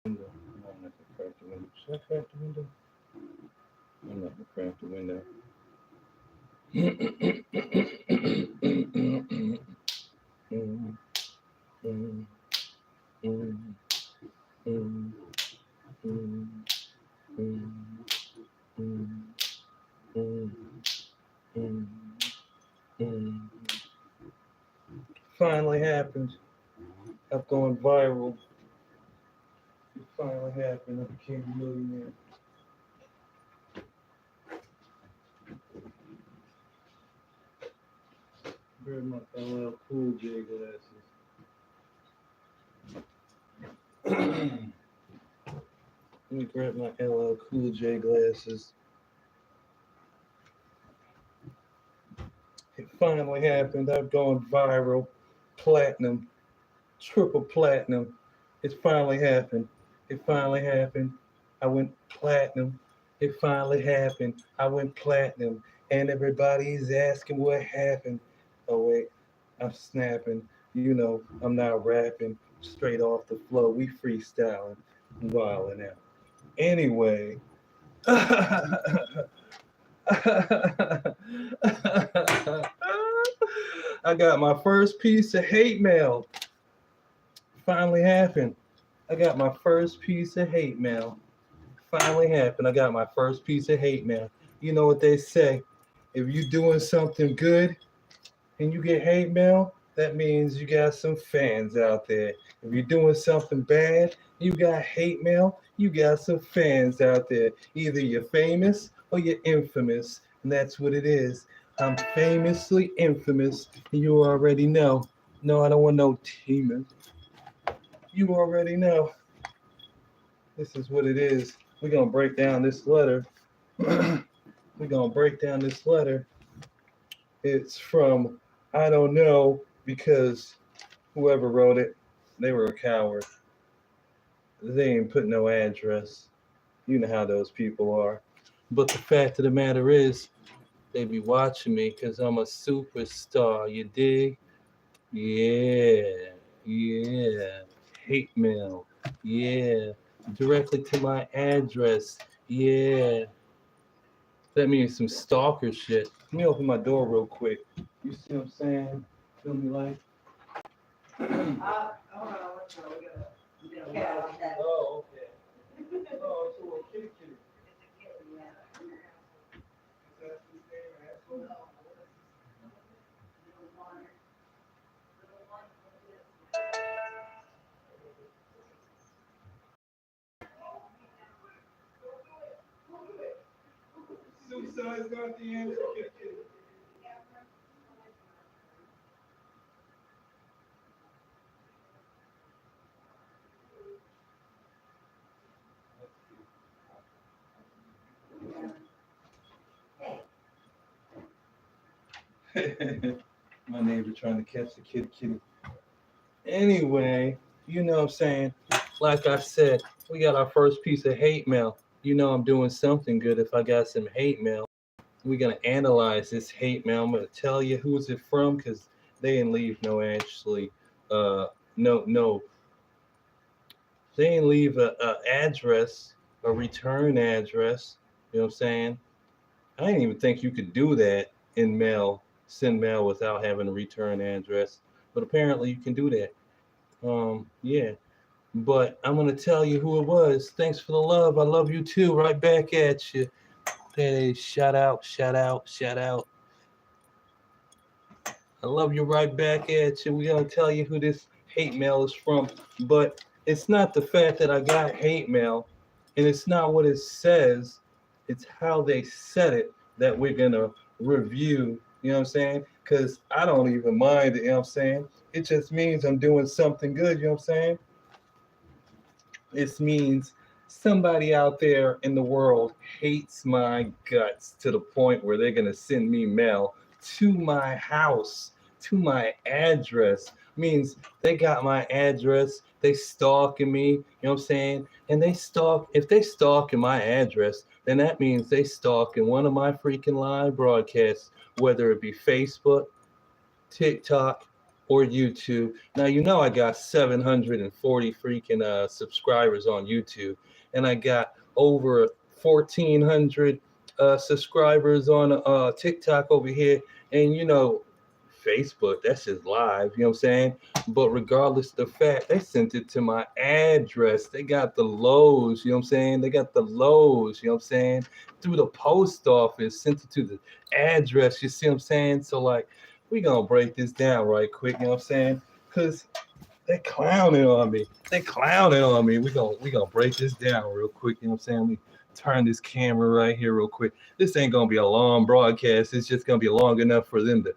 Window. I'm not gonna crack the window. Should I crack the window? I'm not gonna crack the window. Finally happened. I'm going viral. It finally happened. I became a millionaire. Wear my LL Cool J glasses. Let me grab my LL Cool J glasses. It finally happened. I've gone viral. Platinum. Triple platinum. It finally happened. It finally happened. I went platinum. It finally happened. I went platinum. And everybody's asking what happened. Oh, wait. I'm snapping. You know, I'm not rapping straight off the flow. We freestyling. Wilding out. Anyway. I got my first piece of hate mail. Finally happened. I got my first piece of hate mail. Finally happened. I got my first piece of hate mail. You know what they say? If you're doing something good and you get hate mail, that means you got some fans out there. If you're doing something bad, you got hate mail, you got some fans out there. Either you're famous or you're infamous, and that's what it is. I'm famously infamous, and you already know. No, I don't want no teaming. You already know. This is what it is. We're going to break down this letter. We're going to break down this letter. It's from I don't know because whoever wrote it, they were a coward. They ain't put no address. You know how those people are. But the fact of the matter is, they be watching me because I'm a superstar. You dig? Yeah. Yeah. Hate mail. Yeah. Directly to my address. Yeah. That means some stalker shit. Let me open my door real quick. You see what I'm saying? Feel me like? Hold on, let's go. We got a cat on that. Oh, okay. Oh, it's a little kitty kitty. It's a kitten, yeah. Is that his name, Ashley? No, little one. Little one, what is Suicide's not the answer, kitty kitty. My neighbor trying to catch the kitty kitty. Anyway, you know what I'm saying? Like I said, we got our first piece of hate mail. You know I'm doing something good if I got some hate mail. We're gonna analyze this hate mail. I'm gonna tell you who's it from because they didn't leave no actually no they didn't leave a address, a return address. You know what I'm saying? I didn't even think you could do that in mail, send mail without having a return address. But apparently you can do that. Yeah. But I'm gonna tell you who it was. Thanks for the love. I love you too. Right back at you. Hey, shout out, shout out, shout out. I love you right back at you. We're gonna tell you who this hate mail is from. But it's not the fact that I got hate mail, and it's not what it says, it's how they said it that we're gonna review. You know what I'm saying? Because I don't even mind it, you know what I'm saying? It just means I'm doing something good, you know what I'm saying? This means somebody out there in the world hates my guts to the point where they're going to send me mail to my house, to my address. Means they got my address, they stalking me, you know what I'm saying? And they stalk, if they stalking my address, then that means they stalking one of my freaking live broadcasts, whether it be Facebook, TikTok, or YouTube. Now, you know, I got 740 freaking subscribers on YouTube, and I got over 1,400 subscribers on TikTok over here. And, you know, Facebook, that's just live, you know what I'm saying? But regardless of the fact, they sent it to my address. They got the lows, you know what I'm saying? They got the lows, you know what I'm saying? Through the post office, sent it to the address, you see what I'm saying? So, like, we gonna break this down right quick, you know what I'm saying? Because they clowning on me. They clowning on me. We gonna break this down real quick, you know what I'm saying? We turn this camera right here real quick. This ain't gonna be a long broadcast. It's just gonna be long enough for them to,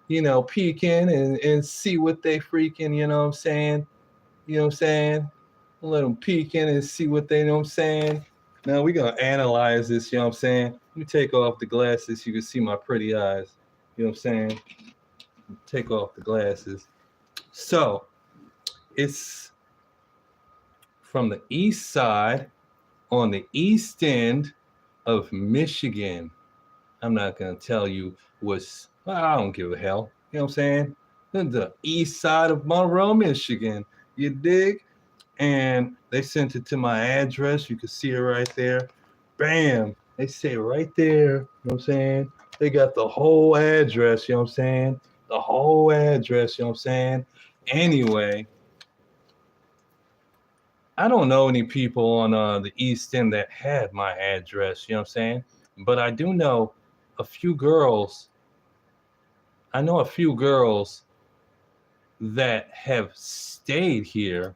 you know, peek in and see what they freaking, you know what I'm saying? You know what I'm saying? Let them peek in and see what they, you know what I'm saying? Now we're going to analyze this, you know what I'm saying? Let me take off the glasses so you can see my pretty eyes. You know what I'm saying? Take off the glasses. So it's from the east side on the east end of Michigan. I'm not going to tell you what's, well, I don't give a hell. You know what I'm saying? The east side of Monroe, Michigan. You dig? And they sent it to my address. You can see it right there. Bam. They say right there. You know what I'm saying? They got the whole address. You know what I'm saying? The whole address. You know what I'm saying? Anyway, I don't know any people on the east end that had my address. You know what I'm saying? But I do know a few girls. I know a few girls that have stayed here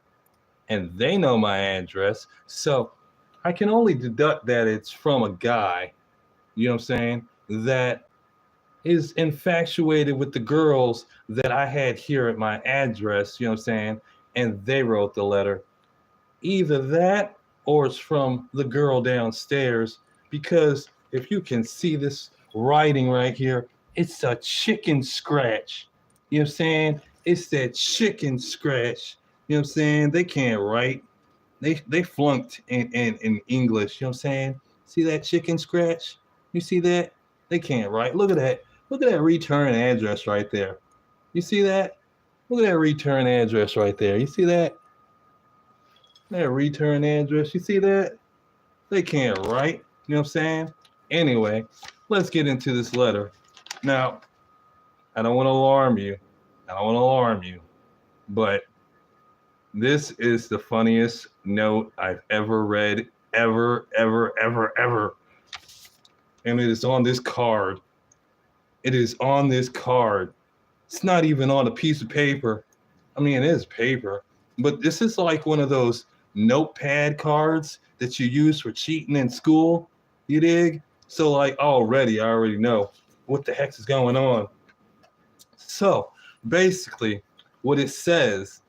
and they know my address. So I can only deduct that it's from a guy, you know what I'm saying, that is infatuated with the girls that I had here at my address, you know what I'm saying, and they wrote the letter. Either that or it's from the girl downstairs, because if you can see this writing right here, it's a chicken scratch. You know what I'm saying? It's that chicken scratch. You know what I'm saying? They can't write. They flunked in English. You know what I'm saying? See that chicken scratch? You see that? They can't write. Look at that. Look at that return address right there. You see that? Look at that return address right there. You see that? That return address. You see that? They can't write. You know what I'm saying? Anyway, let's get into this letter. Now, I don't want to alarm you. I don't want to alarm you. But this is the funniest note I've ever read, ever. And it is on this card. It is on this card. It's not even on a piece of paper. I mean, it is paper, but this is like one of those notepad cards that you use for cheating in school. You dig? So like I already know what the heck is going on. So basically what it says,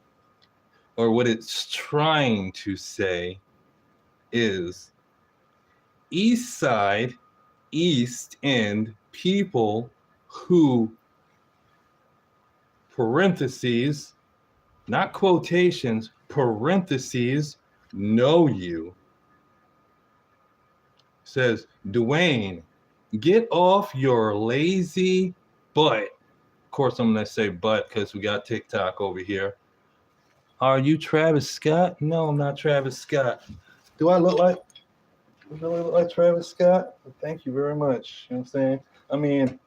or what it's trying to say, is East Side, East End people who, parentheses, not quotations, parentheses, know you. Says, Dwayne, get off your lazy butt. Of course, I'm going to say butt because we got TikTok over here. Are you Travis Scott? No, I'm not Travis Scott. Do I look like Travis Scott? Well, thank you very much. You know what I'm saying? I mean,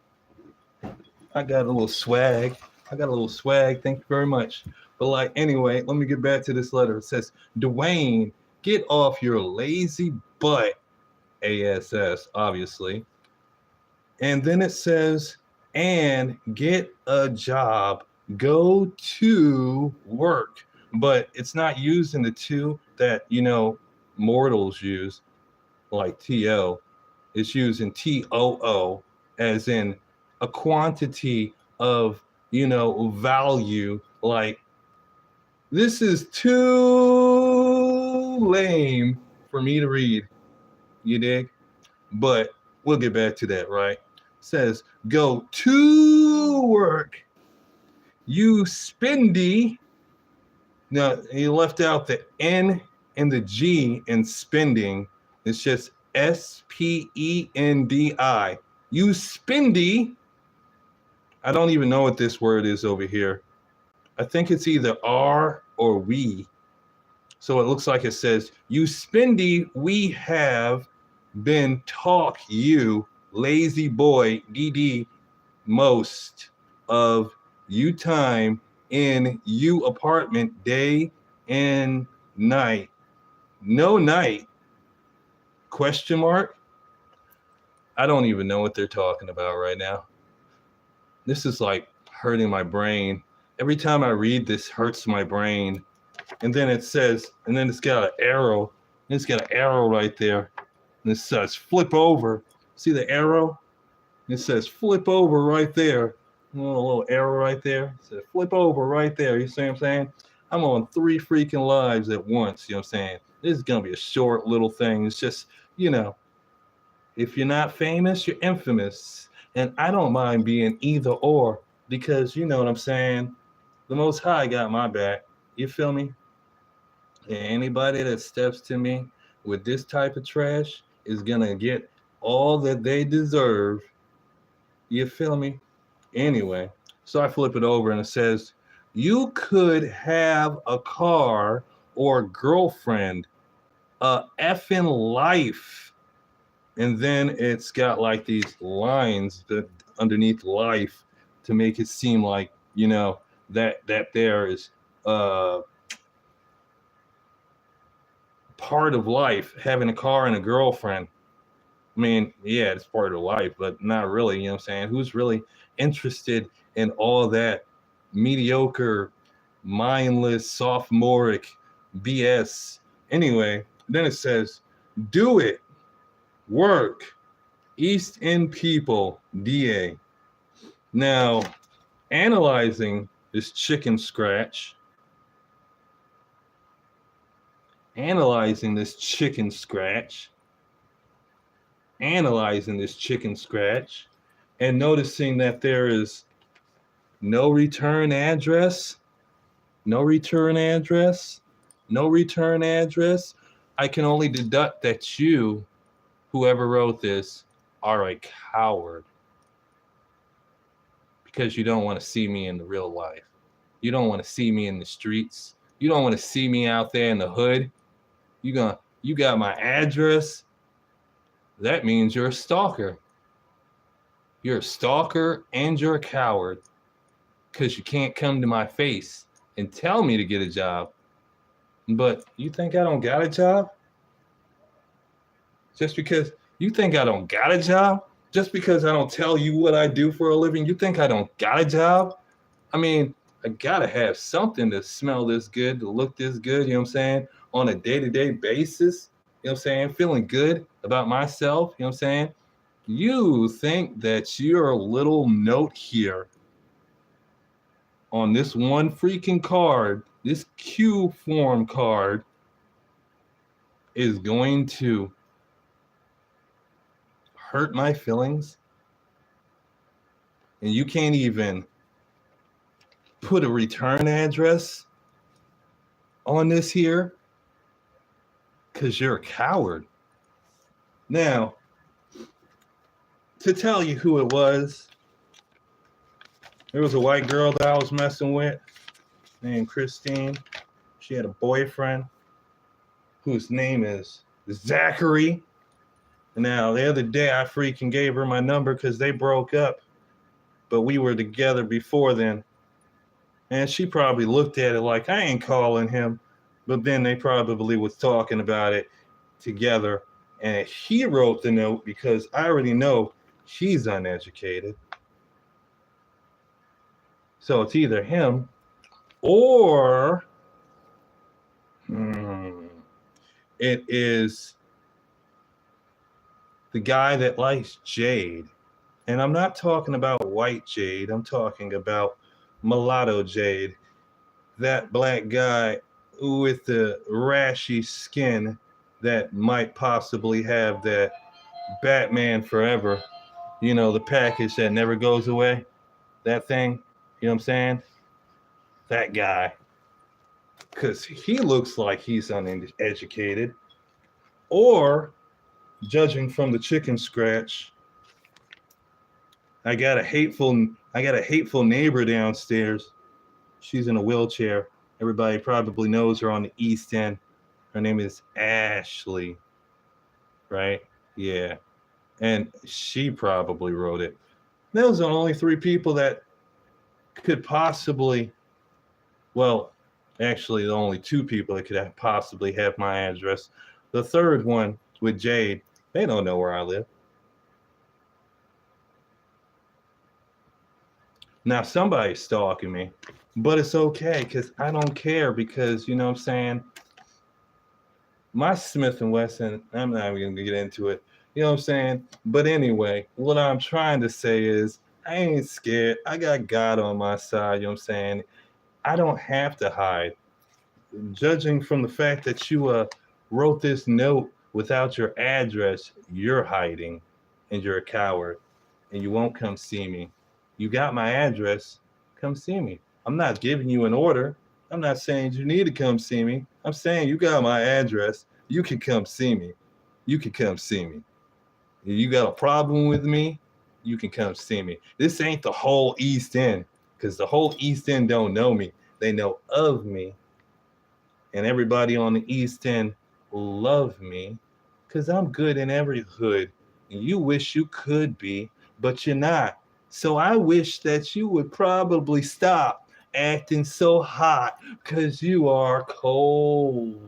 I got a little swag. Thank you very much. But like, anyway, let me get back to this letter. It says, Dwayne, get off your lazy butt. ASS, obviously. And then it says, and get a job. Go to work. But it's not using the two that, you know, mortals use, like TO. It's using TOO, as in a quantity of, you know, value. Like, this is too lame for me to read. You dig? But we'll get back to that, right? It says, go to work. You spendy. Now, you left out the N and the G in spending. It's just SPENDI. You spendy. I don't even know what this word is over here. I think it's either R or we. So it looks like it says, you spindy, we have been talk you, lazy boy, DD, most of you time in you apartment day and night. No night, question mark. I don't even know what they're talking about right now. This is like hurting my brain. Every time I read this hurts my brain. And then it says, and then it's got an arrow. And it's got an arrow right there. And it says flip over. See the arrow? It says flip over right there. A little arrow right there. It says flip over right there. You see what I'm saying? I'm on 3 freaking lives at once. You know what I'm saying? This is going to be a short little thing. It's just, you know, if you're not famous, you're infamous. And I don't mind being either or because you know what I'm saying? The Most High got my back. You feel me? And anybody that steps to me with this type of trash is going to get all that they deserve. You feel me? Anyway, so I flip it over and it says, you could have a car or a girlfriend, a effing life. And then it's got like these lines that underneath life to make it seem like, you know, that there is part of life, having a car and a girlfriend. I mean, yeah, it's part of life, but not really, you know what I'm saying? Who's really interested in all that mediocre, mindless, sophomoric BS? Anyway, then it says, do it, work, East End people, DA. Now, analyzing this chicken scratch, analyzing this chicken scratch, and noticing that there is no return address, I can only deduct that you, whoever wrote this, are a coward because you don't want to see me in the real life. You don't want to see me in the streets. You don't want to see me out there in the hood. You got my address. That means you're a stalker. You're a stalker and you're a coward because you can't come to my face and tell me to get a job. But you think I don't got a job? Just because you think I don't got a job? Just because I don't tell you what I do for a living, you think I don't got a job? I mean, I gotta have something to smell this good, to look this good, you know what I'm saying? On a day-to-day basis, you know what I'm saying? Feeling good about myself, you know what I'm saying? You think that your little note here on this one freaking card, this Q form card, is going to hurt my feelings? And you can't even put a return address on this here because you're a coward. Now, to tell you who it was, there was a white girl that I was messing with named Christine. She had a boyfriend whose name is Zachary. Now, the other day I freaking gave her my number because they broke up, but we were together before then. And she probably looked at it like, I ain't calling him. But then they probably was talking about it together. And he wrote the note because I already know he's uneducated. So it's either him or it is the guy that likes Jade. And I'm not talking about white Jade. I'm talking about mulatto Jade. That black guy with the rashy skin that might possibly have that Batman Forever, you know, the package that never goes away, that thing, you know what I'm saying? That guy. Because he looks like he's uneducated. Or, judging from the chicken scratch, I got a hateful I got a hateful neighbor downstairs. She's in a wheelchair. Everybody probably knows her on the East End. Her name is Ashley, right? Yeah. And she probably wrote it. Those are the only three people that could possibly, well, actually, the only two people that could possibly have my address. The third one with Jade, they don't know where I live. Now, somebody's stalking me, but it's okay because I don't care because, you know what I'm saying? My Smith & Wesson, I'm not even going to get into it. You know what I'm saying? But anyway, what I'm trying to say is I ain't scared. I got God on my side. You know what I'm saying? I don't have to hide. Judging from the fact that you wrote this note without your address, you're hiding and you're a coward and you won't come see me. You got my address, come see me. I'm not giving you an order. I'm not saying you need to come see me. I'm saying you got my address. You can come see me. You can come see me. If you got a problem with me, you can come see me. This ain't the whole East End because the whole East End don't know me. They know of me. And everybody on the East End love me because I'm good in every hood. And you wish you could be, but you're not. So I wish that you would probably stop acting so hot because you are cold.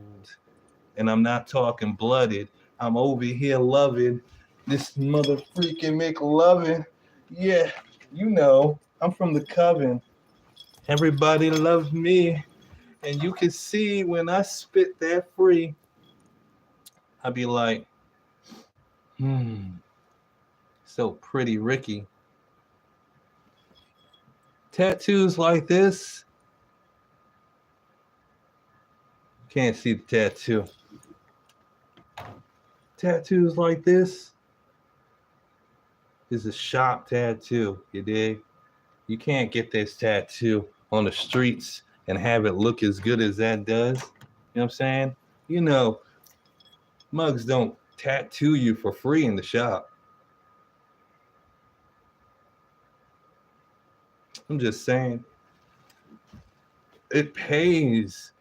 And I'm not talking blooded. I'm over here loving this mother freaking McLovin. Yeah, you know, I'm from the Coven. Everybody loves me. And you can see when I spit that free, I be like, so pretty Ricky. Tattoos like this, can't see the tattoo. Tattoos like this is a shop tattoo, you dig? You can't get this tattoo on the streets and have it look as good as that does. You know what I'm saying? You know, mugs don't tattoo you for free in the shop. I'm just saying, it pays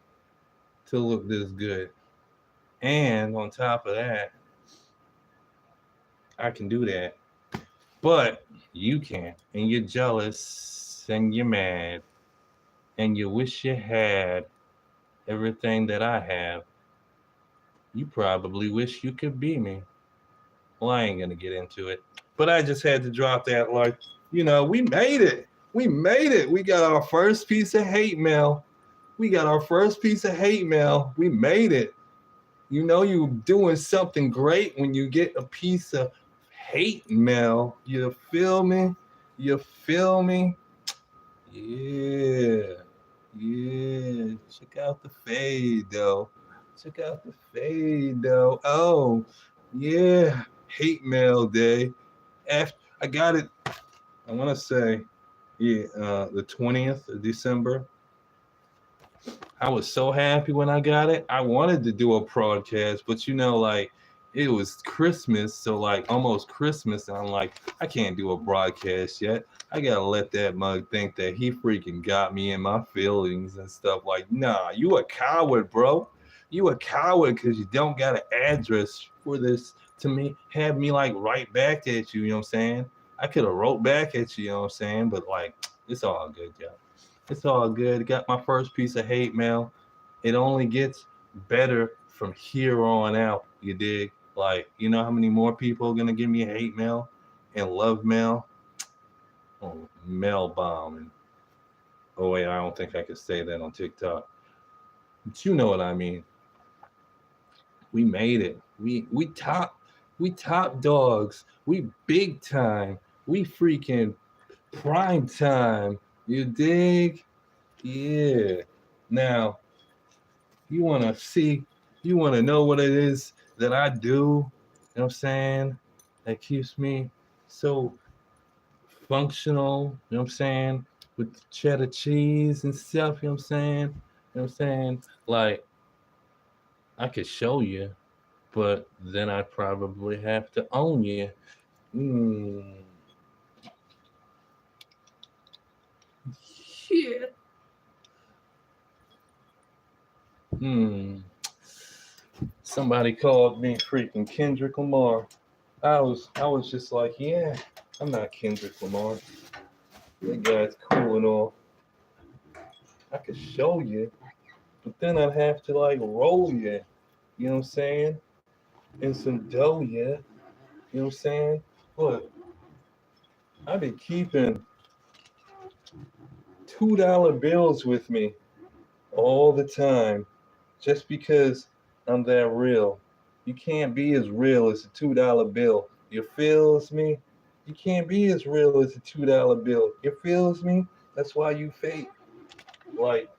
to look this good. And on top of that, I can do that. But you can't. And you're jealous and you're mad. And you wish you had everything that I have. You probably wish you could be me. Well, I ain't going to get into it. But I just had to drop that like, you know, we made it. We made it. We got our first piece of hate mail. We got our first piece of hate mail. We made it. You know you're doing something great when you get a piece of hate mail. You feel me? You feel me? Yeah. Yeah. Check out the fade though. Check out the fade though. Oh, yeah. Hate mail day. After I got it, I want to say, yeah, the 20th of December. I was so happy when I got it. I wanted to do a broadcast, but you know, like it was Christmas, so like almost Christmas, and I'm like, I can't do a broadcast yet. I gotta let that mug think that he freaking got me in my feelings and stuff. Like, nah, you a coward, bro. You a coward because you don't got an address for this to me. Have me like right back at you. You know what I'm saying? I could have wrote back at you. You know what I'm saying? But like, it's all good, y'all. It's all good. Got my first piece of hate mail. It only gets better from here on out. You dig? Like, you know how many more people are gonna give me hate mail and love mail? Oh, mail bomb. And oh wait, I don't think I can say that on TikTok. But you know what I mean. We made it. We top dogs. We big time. We freaking prime time. You dig? Yeah. Now, you want to know what it is that I do, you know what I'm saying? That keeps me so functional, you know what I'm saying? With cheddar cheese and stuff, you know what I'm saying? You know what I'm saying? Like, I could show you, but then I probably have to own you. Mm. Somebody called me freaking Kendrick Lamar. I was just like, yeah, I'm not Kendrick Lamar. That guy's cool and all. I could show you, but then I'd have to like roll you. You know what I'm saying? And some dough, yeah. You know what I'm saying? Look, I be keeping $2 bills with me all the time just because I'm that real. You can't be as real as a $2 bill. You feels me? You can't be as real as a $2 bill. You feels me? That's why you fake. Like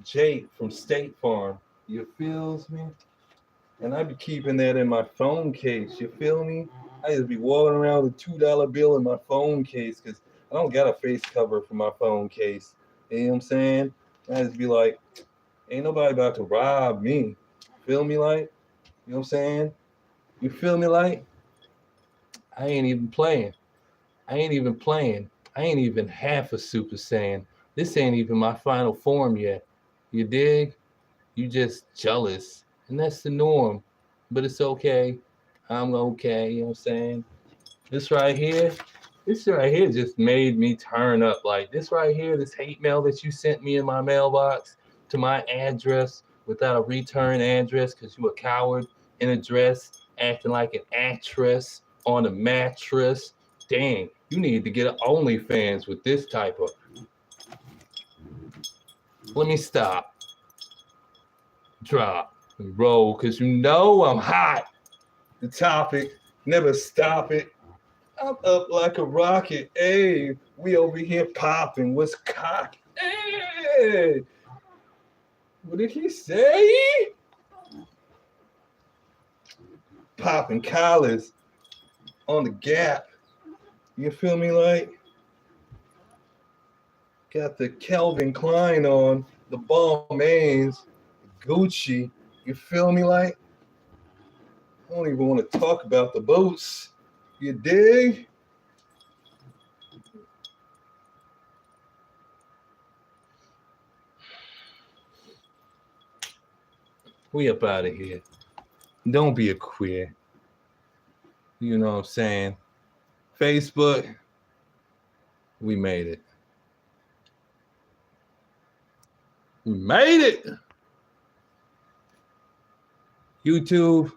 Jake from State Farm. You feels me? And I be keeping that in my phone case. You feel me? I just be walking around with a $2 bill in my phone case because I don't got a face cover for my phone case. You know what I'm saying? I just be like, ain't nobody about to rob me. Feel me like? You know what I'm saying? You feel me like? I ain't even playing. I ain't even playing. I ain't even half a Super Saiyan. This ain't even my final form yet. You dig? You just jealous. And that's the norm. But it's okay. I'm okay. You know what I'm saying? This right here just made me turn up. Like this right here, this hate mail that you sent me in my mailbox to my address without a return address because you a coward in a dress acting like an actress on a mattress. Dang, you need to get an OnlyFans with this type of. Let me stop, drop, and roll because you know I'm hot. The topic, never stop it. I'm up like a rocket. Hey, we over here popping. What's cock? Hey, what did he say? Popping collars on the Gap. You feel me? Like, got the Calvin Klein on, the Balmains, Gucci. You feel me? Like, I don't even want to talk about the boots. You dig? We up out of here. Don't be a queer. You know what I'm saying? Facebook, we made it. We made it. YouTube,